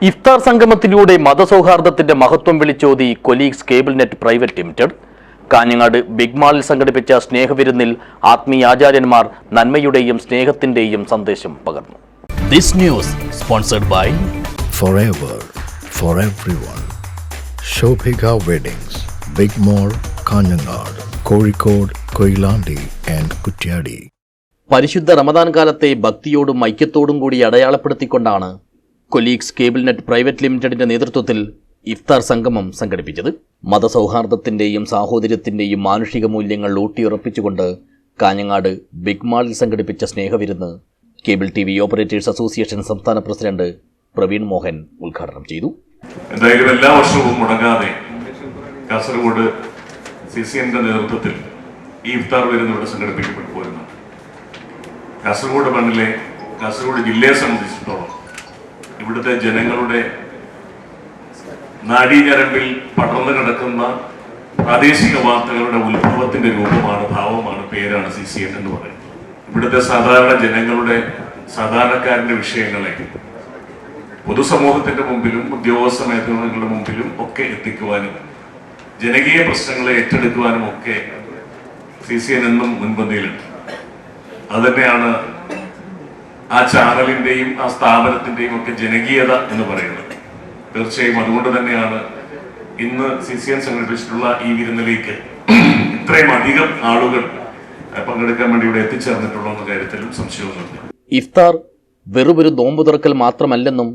ഇഫ്താർ സംഗമത്തിലൂടെ മതസൗഹാർദ്ദത്തിന്റെ മഹത്വം വിളിച്ചോതി Colleagues Cable Net private limited. Kanhangad big മാളിൽ സംഘടിപ്പിച്ച സ്നേഹവിരുന്നിൽ ആത്മീയാചാര്യന്മാർ നന്മയുടെയും സ്നേഹത്തിന്റെയും സന്ദേശം പകർന്നു. This news sponsored by Forever for everyone. Shobhika Weddings, Big Mall, Kanyanad, Kozhikode, Koilandi and Kutyadi. പരിശുദ്ധ റമദാൻ കാലത്തെ ഭക്തിയോടും ഐക്യത്തോടും കൂടി അടയാളപ്പെടുത്തിക്കൊണ്ടാണ് കൊലീഗ്സ് കേബിൾ നെറ്റ് പ്രൈവറ്റ് ലിമിറ്റഡിന്റെ നേതൃത്വത്തിൽ ഇഫ്താർ സംഗമം സംഘടിപ്പിച്ചത്. മതസൗഹാർദ്ദത്തിന്റെയും സാഹോദര്യത്തിന്റെയും മാനുഷിക മൂല്യങ്ങൾ ഊട്ടിയുറപ്പിച്ചുകൊണ്ട് കാഞ്ഞങ്ങാട് ബിഗ് മാളിൽ സംഘടിപ്പിച്ച സ്നേഹവിരുന്ന് കേബിൾ TV ഓപ്പറേറ്റേഴ്സ് അസോസിയേഷൻ സംസ്ഥാന പ്രസിഡന്റ് പ്രവീൺ മോഹൻ ഉദ്ഘാടനം ചെയ്തു. എന്തായാലും എല്ലാ വർഷവും മുടങ്ങാതെ കാസർഗോഡ് CCNന്റെ നേതൃത്വത്തിൽ ഈ ഇഫ്താർ വിരുന്ന് ഇവിടെ സംഘടിപ്പിക്കപ്പെട്ടു പോരുന്നു. കാസർഗോഡ് മണ്ണിലെ കാസർഗോഡ് ജില്ലയെ സംബന്ധിച്ചിടത്തോളം ഇവിടുത്തെ ജനങ്ങളുടെ നാഡീഞരമ്പിൽ പടർന്നു കിടക്കുന്ന പ്രാദേശിക വാർത്തകളുടെ ഉത്ഭവത്തിന്റെ രൂപമാണ്, ഭാവമാണ്, പേരാണ് CCN എന്ന് പറയുന്നത്. ഇവിടുത്തെ സാധാരണ ജനങ്ങളുടെ, സാധാരണക്കാരന്റെ വിഷയങ്ങളെ പൊതുസമൂഹത്തിന്റെ മുമ്പിലും ഉദ്യോഗസ്ഥ മേധാവികളുടെ മുമ്പിലും ഒക്കെ എത്തിക്കുവാനും ജനകീയ പ്രശ്നങ്ങളെ ഏറ്റെടുക്കുവാനും ഒക്കെ CCN എന്നും മുൻപന്തിയിലുണ്ട്. അതുതന്നെയാണ് ആ ചാനലിന്റെയും ആ സ്ഥാപനത്തിന്റെയും ഒക്കെ ജനകീയത എന്ന് പറയുന്നത്. തീർച്ചയായും അതുകൊണ്ട് തന്നെയാണ് ഇന്ന് CCN സംഘടിപ്പിച്ചിട്ടുള്ള ഈ വിരുന്നിലേക്ക് ഇത്രയും അധികം ആളുകൾ പങ്കെടുക്കാൻ വേണ്ടി ഇവിടെ എത്തിച്ചേർന്നിട്ടുള്ള കാര്യത്തിലും സംശയമൊന്നുമില്ല. ഇഫ്താർ വെറുമൊരു നോമ്പ് തുറക്കൽ മാത്രമല്ലെന്നും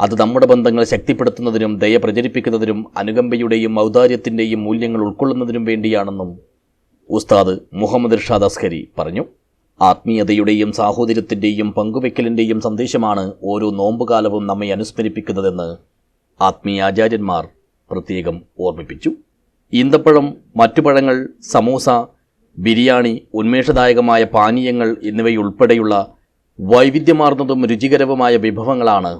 അത് നമ്മുടെ ബന്ധങ്ങൾ ശക്തിപ്പെടുത്തുന്നതിനും ദയ പ്രചരിപ്പിക്കുന്നതിനും അനുകമ്പയുടെയും ഔദാര്യത്തിന്റെയും മൂല്യങ്ങൾ ഉൾക്കൊള്ളുന്നതിനും വേണ്ടിയാണെന്നും ഉസ്താദ് മുഹമ്മദ് ഇർഷാദ് അസ്കരി പറഞ്ഞു. ആത്മീയതയുടെയും സാഹോദര്യത്തിന്റെയും പങ്കുവെക്കലിന്റെയും സന്ദേശമാണ് ഓരോ നോമ്പുകാലവും നമ്മെ അനുസ്മരിപ്പിക്കുന്നതെന്ന് ആത്മീയാചാര്യന്മാർ പ്രത്യേകം ഓർമ്മിപ്പിച്ചു. ഈന്തപ്പഴം, മറ്റു പഴങ്ങൾ, സമൂസ, ബിരിയാണി, ഉന്മേഷദായകമായ പാനീയങ്ങൾ എന്നിവയുൾപ്പെടെയുള്ള വൈവിധ്യമാർന്നതും രുചികരവുമായ വിഭവങ്ങളാണ്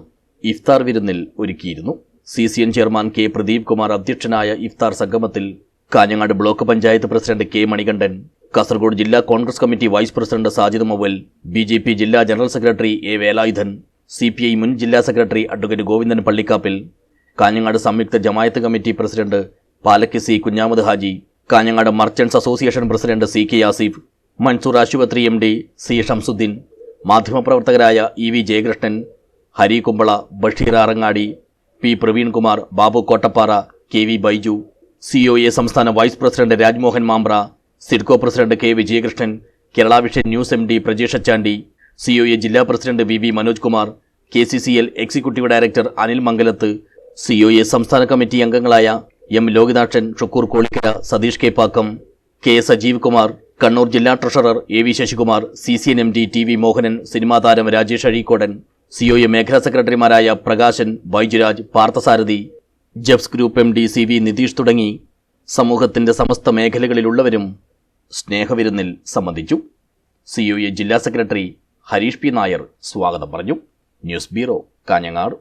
ഇഫ്താർ വിരുന്നിൽ ഒരുക്കിയിരുന്നു. CCN chairman K. Pradeep Kumar അധ്യക്ഷനായ ഇഫ്താർ സംഗമത്തിൽ Kanhangad block panchayat president K. Manikandan, Kasaragod ജില്ലാ Congress committee vice president Sajid Moval, BJP ജില്ലാ general secretary A. Velayudhan, CPI മുൻ ജില്ലാ സെക്രട്ടറി അഡ്വക്കേറ്റ് ഗോവിന്ദൻ പള്ളിക്കാപ്പിൽ, കാഞ്ഞങ്ങാട് സംയുക്ത ജമായത്ത് committee president Palakk C. Kunhamad Haji, Kanhangad merchants association president CK Asif, Mansoor ആശുപത്രി MD C. ഷംസുദ്ദീൻ, മാധ്യമപ്രവർത്തകരായ EV Jayakrishnan, Hari Kumbala, Basheer Arangadi, P. Praveenkumar, Babu Kottappara, KV Baiju, COA സംസ്ഥാന vice president Rajmohan Mampra, SIDCO president K. Vijayakrishnan, Kerala vision news MD Prajesh Achandi, COA ജില്ലാ president VV Manoj Kumar, KCCL executive director Anil Mangalath, COA സംസ്ഥാന committee അംഗങ്ങളായ M. Lokinakshan, Shukkur Kolikkara, Satheesh K. Pakkam, K. Sajeev Kumar, Kannur ജില്ലാ treasurer AV Sasikumar, CCN MD TV Mohanan, cinema താരം Rajesh Azhikodan, COA മേഖലാ സെക്രട്ടറിമാരായ Prakashan, Baijuraj, Parthasarathy, Jeffs group MD CV Nitheesh തുടങ്ങി സമൂഹത്തിന്റെ സമസ്ത മേഖലകളിലുള്ളവരും സ്നേഹവിരുന്നിൽ സംബന്ധിച്ചു. COA ജില്ലാ സെക്രട്ടറി ഹരീഷ് P. നായർ സ്വാഗതം പറഞ്ഞു. News bureau, Kanhangad.